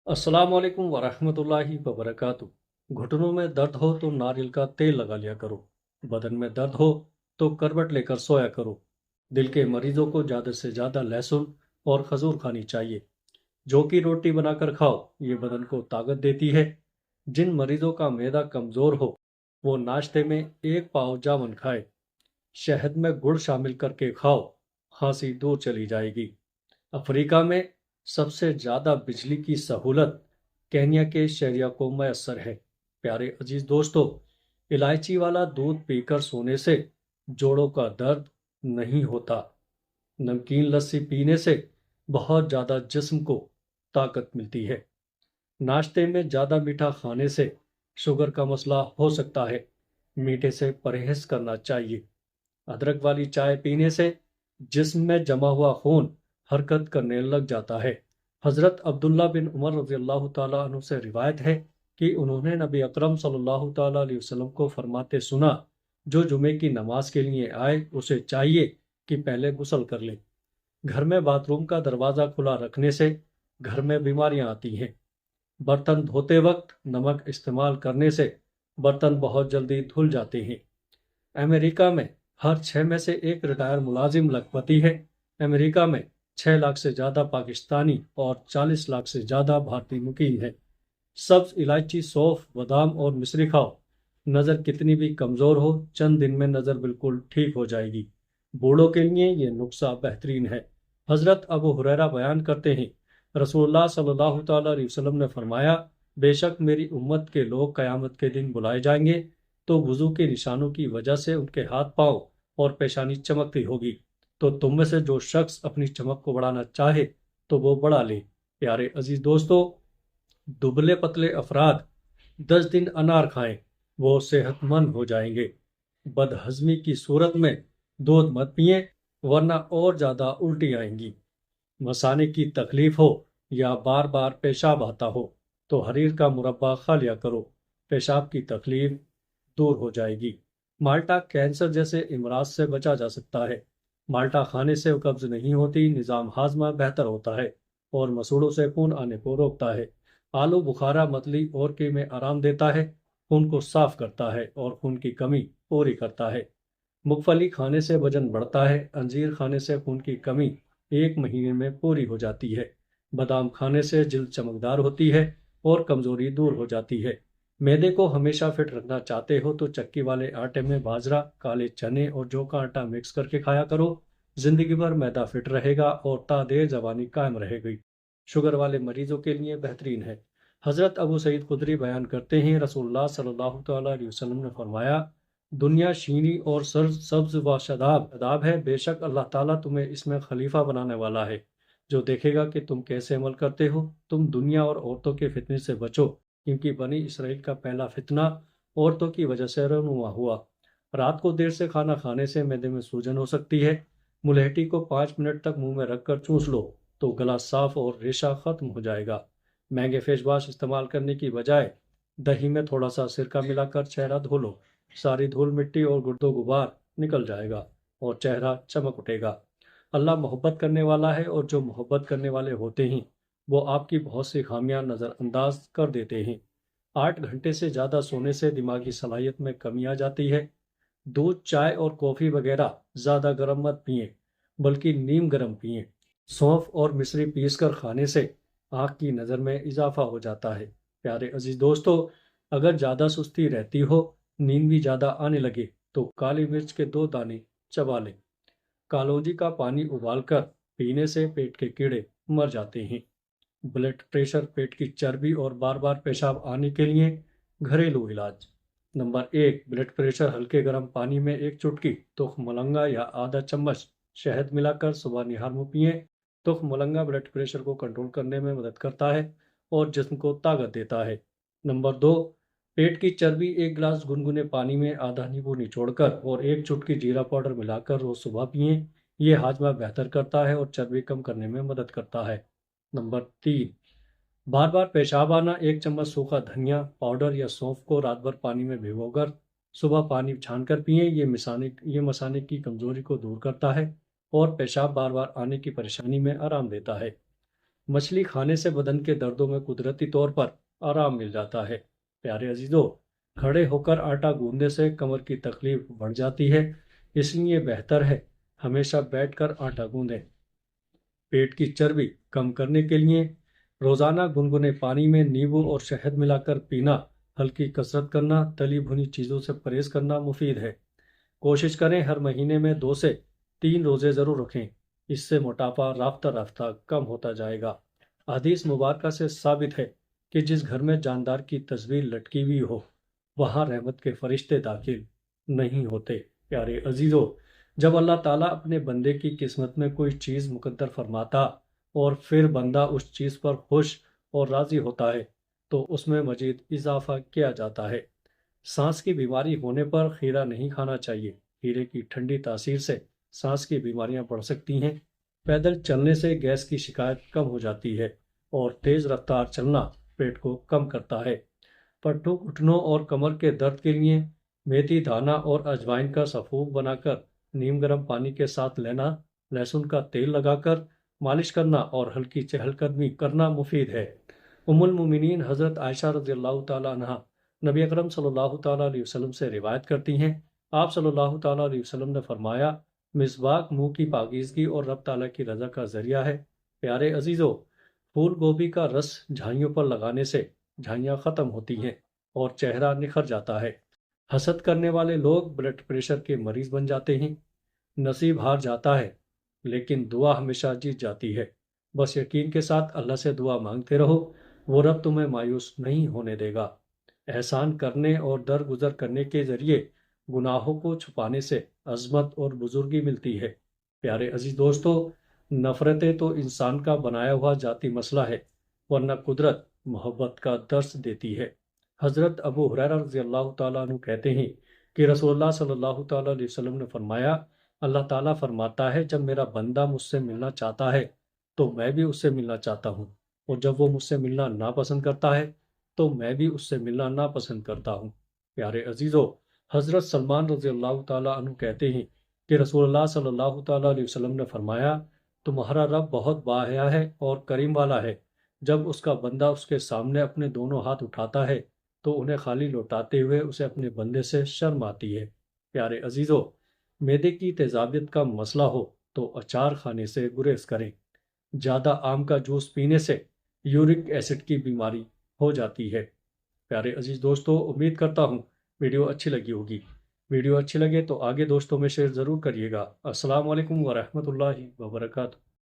अस्सलाम वालेकुम वरहमतुल्लाहि वबरकातुह। घुटनों में दर्द हो तो नारियल का तेल लगा लिया करो। बदन में दर्द हो तो करवट लेकर सोया करो। दिल के मरीजों को ज़्यादा से ज़्यादा लहसुन और खजूर खानी चाहिए। जौ की रोटी बनाकर खाओ, ये बदन को ताकत देती है। जिन मरीजों का मैदा कमज़ोर हो वो नाश्ते में एक पाव जामुन खाए। शहद में गुड़ शामिल करके खाओ, खांसी दूर चली जाएगी। अफ्रीका में सबसे ज़्यादा बिजली की सहूलत केन्या के शहरिया को मैसर है। प्यारे अजीज दोस्तों, इलायची वाला दूध पीकर सोने से जोड़ों का दर्द नहीं होता। नमकीन लस्सी पीने से बहुत ज़्यादा जिस्म को ताकत मिलती है। नाश्ते में ज़्यादा मीठा खाने से शुगर का मसला हो सकता है। मीठे से परहेज करना चाहिए। अदरक वाली चाय पीने से जिस्म में जमा हुआ खून हरकत करने लग जाता है। हजरत अब्दुल्ला बिन उमर रज़ियल्लाहु ताला अन्हु से रिवायत है कि उन्होंने नबी अकरम सल्लल्लाहु ताला अलैहि वसल्लम को फरमाते सुना, जो जुमे की नमाज के लिए आए उसे चाहिए कि पहले गुस्ल कर ले। घर में बाथरूम का दरवाज़ा खुला रखने से घर में बीमारियां आती हैं। बर्तन धोते वक्त नमक इस्तेमाल करने से बर्तन बहुत जल्दी धुल जाते हैं। अमेरिका में हर 6 में से एक रिटायर मुलाजिम लखपति है। अमेरिका में 6 लाख से ज़्यादा पाकिस्तानी और 40 लाख से ज़्यादा भारतीय मुकीम हैं। सब्ज इलायची, सौंफ, बादाम और मिश्री खाओ। नज़र कितनी भी कमज़ोर हो, चंद दिन में नज़र बिल्कुल ठीक हो जाएगी। बूढ़ों के लिए ये नुस्खा बेहतरीन है। हज़रत अबू हुरैरा बयान करते हैं, रसूलुल्लाह सल्लल्लाहु ताला अलैहि वसल्लम ने फरमाया, बेशक मेरी उम्मत के लोग क़यामत के दिन बुलाए जाएंगे तो वुज़ू के निशानों की वजह से उनके हाथ पांव और पेशानी चमकती होगी। तो तुम में से जो शख्स अपनी चमक को बढ़ाना चाहे तो वो बढ़ा ले। प्यारे अजीज दोस्तों, दुबले पतले अफराद 10 दिन अनार खाएं, वो सेहतमंद हो जाएंगे। बदहजमी की सूरत में दूध मत पिए, वरना और ज़्यादा उल्टी आएंगी। मसाने की तकलीफ हो या बार बार पेशाब आता हो तो हरीर का मुरब्बा खा लिया करो, पेशाब की तकलीफ दूर हो जाएगी। माल्टा कैंसर जैसे इमराज से बचा जा सकता है। माल्टा खाने से कब्ज नहीं होती, निज़ाम हाजमा बेहतर होता है और मसूड़ों से खून आने को रोकता है। आलू बुखारा, मतली और के में आराम देता है, खून को साफ करता है और खून की कमी पूरी करता है। मूंगफली खाने से वजन बढ़ता है। अंजीर खाने से खून की कमी 1 महीने में पूरी हो जाती है। बादाम खाने से जिल्द चमकदार होती है और कमजोरी दूर हो जाती है। मैदे को हमेशा फिट रखना चाहते हो तो चक्की वाले आटे में बाजरा, काले चने और जौ का आटा मिक्स करके खाया करो। जिंदगी भर मैदा फिट रहेगा और तादेर जवानी कायम रहेगी। शुगर वाले मरीजों के लिए बेहतरीन है। हजरत अबू सईद खुदरी बयान करते हैं, रसूलुल्लाह सल्लल्लाहु तआला अलैहि वसल्लम ने फरमाया, दुनिया शीनी और सब्ज व शदाब है। बेशक अल्लाह ताला तुम्हें इसमें खलीफा बनाने वाला है, जो देखेगा कि तुम कैसे अमल करते हो। तुम दुनिया और औरतों के फितने से बचो, क्योंकि बनी इसराइल का पहला फितना औरतों की वजह से रनुमा हुआ। रात को देर से खाना खाने से मैदे में सूजन हो सकती है। मुलहटी को 5 मिनट तक मुंह में रखकर चूस लो तो गला साफ और रेशा खत्म हो जाएगा। महंगे फेस वॉश इस्तेमाल करने की बजाय दही में थोड़ा सा सिरका मिलाकर चेहरा धो लो। सारी धूल मिट्टी और गुर्दो गुबार निकल जाएगा और चेहरा चमक उठेगा। अल्लाह मोहब्बत करने वाला है और जो मोहब्बत करने वाले होते हैं वो आपकी बहुत सी खामियां नज़रअंदाज कर देते हैं। 8 घंटे से ज़्यादा सोने से दिमागी सलाहियत में कमी आ जाती है। दूध, चाय और कॉफ़ी वगैरह ज़्यादा गर्म मत पिए, बल्कि नीम गर्म पिए। सौंफ और मिश्री पीसकर खाने से आँख की नज़र में इजाफा हो जाता है। प्यारे अजीज दोस्तों, अगर ज़्यादा सुस्ती रहती हो, नींद भी ज़्यादा आने लगे तो काली मिर्च के 2 दाने चबा लें। कालौंजी का पानी उबालकर पीने से पेट के कीड़े मर जाते हैं। ब्लड प्रेशर, पेट की चर्बी और बार बार पेशाब आने के लिए घरेलू इलाज। Number 1, blood pressure. हल्के गर्म पानी में 1 चुटकी तुख मलंगा या आधा चम्मच शहद मिलाकर सुबह निहार मुंह पिए। तुख मलंगा ब्लड प्रेशर को कंट्रोल करने में मदद करता है और जिस्म को ताकत देता है। नंबर 2, पेट की चर्बी। 1 गिलास गुनगुने पानी में आधा नींबू निचोड़कर और 1 चुटकी जीरा पाउडर मिलाकर रोज सुबह पिए। ये हाजमा बेहतर करता है और चर्बी कम करने में मदद करता है। नंबर 3, बार बार पेशाब आना। 1 चम्मच सूखा धनिया पाउडर या सौंफ को रात भर पानी में भिगोकर सुबह पानी छानकर पिएं। ये मसाने की कमजोरी को दूर करता है और पेशाब बार बार आने की परेशानी में आराम देता है। مچھلی کھانے سے بدن کے دردوں میں قدرتی طور پر آرام مل جاتا ہے۔ پیارے عزیزو، کھڑے ہو کر آٹا گوندنے سے کمر کی تکلیف بڑھ جاتی ہے، اس لیے بہتر ہے ہمیشہ بیٹھ کر آٹا گوندیں۔ پیٹ کی چربی کم کرنے کے لیے روزانہ گنگنے پانی میں نیبو اور شہد ملا کر پینا، ہلکی کسرت کرنا، تلی بھنی چیزوں سے پرہیز کرنا مفید ہے۔ کوشش کریں ہر مہینے میں 2 سے 3 روزے ضرور رکھیں، اس سے موٹاپا رفتہ رفتہ کم ہوتا جائے گا۔ حدیث مبارکہ سے ثابت ہے کہ جس گھر میں جاندار کی تصویر لٹکی ہوئی ہو وہاں رحمت کے فرشتے داخل نہیں ہوتے۔ پیارے عزیزو، جب اللہ تعالیٰ اپنے بندے کی قسمت میں کوئی چیز مقدر فرماتا اور پھر بندہ اس چیز پر خوش اور راضی ہوتا ہے تو اس میں مزید اضافہ کیا جاتا ہے۔ سانس کی بیماری ہونے پر کھیرا نہیں کھانا چاہیے۔ کھیرے کی ٹھنڈی تاثیر سے سانس کی بیماریاں بڑھ سکتی ہیں۔ پیدل چلنے سے گیس کی شکایت کم ہو جاتی ہے اور تیز رفتار چلنا پیٹ کو کم کرتا ہے۔ پٹھوں، گھٹنوں اور کمر کے درد کے لیے میتھی دانہ اور اجوائن کا سفوف بنا کر نیم گرم پانی کے ساتھ لینا، لہسن کا تیل لگا کر مالش کرنا اور ہلکی چہل قدمی کرنا مفید ہے۔ ام المومنین حضرت عائشہ رضی اللہ تعالیٰ عنہا نبی اکرم صلی اللہ تعالیٰ علیہ وسلم سے روایت کرتی ہیں، آپ صلی اللہ تعالیٰ علیہ وسلم نے فرمایا، مسواک منہ کی پاکیزگی اور رب تعالیٰ کی رضا کا ذریعہ ہے۔ پیارے عزیزو، پھول گوبھی کا رس جھائیوں پر لگانے سے جھائیاں ختم ہوتی ہیں اور چہرہ نکھر جاتا ہے۔ حسد کرنے والے لوگ بلڈ پریشر کے مریض بن جاتے ہیں۔ نصیب ہار جاتا ہے لیکن دعا ہمیشہ جیت جاتی ہے۔ بس یقین کے ساتھ اللہ سے دعا مانگتے رہو، وہ رب تمہیں مایوس نہیں ہونے دے گا۔ احسان کرنے اور درگزر کرنے کے ذریعے گناہوں کو چھپانے سے عظمت اور بزرگی ملتی ہے۔ پیارے عزیز دوستو، نفرتیں تو انسان کا بنایا ہوا ذاتی مسئلہ ہے، ورنہ قدرت محبت کا درس دیتی ہے۔ حضرت ابو ہریرہ رضی اللہ تعالیٰ عنہ کہتے ہیں کہ رسول اللہ صلی اللہ تعالیٰ علیہ وسلم نے فرمایا، اللہ تعالیٰ فرماتا ہے جب میرا بندہ مجھ سے ملنا چاہتا ہے تو میں بھی اس سے ملنا چاہتا ہوں، اور جب وہ مجھ سے ملنا ناپسند کرتا ہے تو میں بھی اس سے ملنا ناپسند کرتا ہوں۔ پیارے عزیزو، حضرت سلمان رضی اللہ تعالیٰ عنہ کہتے ہیں کہ رسول اللہ صلی اللہ تعالیٰ علیہ وسلم نے فرمایا، تمہارا رب بہت باحیا ہے اور کریم والا ہے، جب اس کا بندہ اس کے سامنے اپنے دونوں ہاتھ اٹھاتا ہے تو انہیں خالی لوٹاتے ہوئے اسے اپنے بندے سے شرم آتی ہے۔ پیارے عزیزو، معدے کی تیزابیت کا مسئلہ ہو تو اچار کھانے سے گریز کریں۔ زیادہ آم کا جوس پینے سے یورک ایسڈ کی بیماری ہو جاتی ہے۔ پیارے عزیز دوستو، امید کرتا ہوں ویڈیو اچھی لگی ہوگی۔ ویڈیو اچھی لگے تو آگے دوستوں میں شیئر ضرور کریے گا۔ السلام علیکم ورحمۃ اللہ وبرکاتہ۔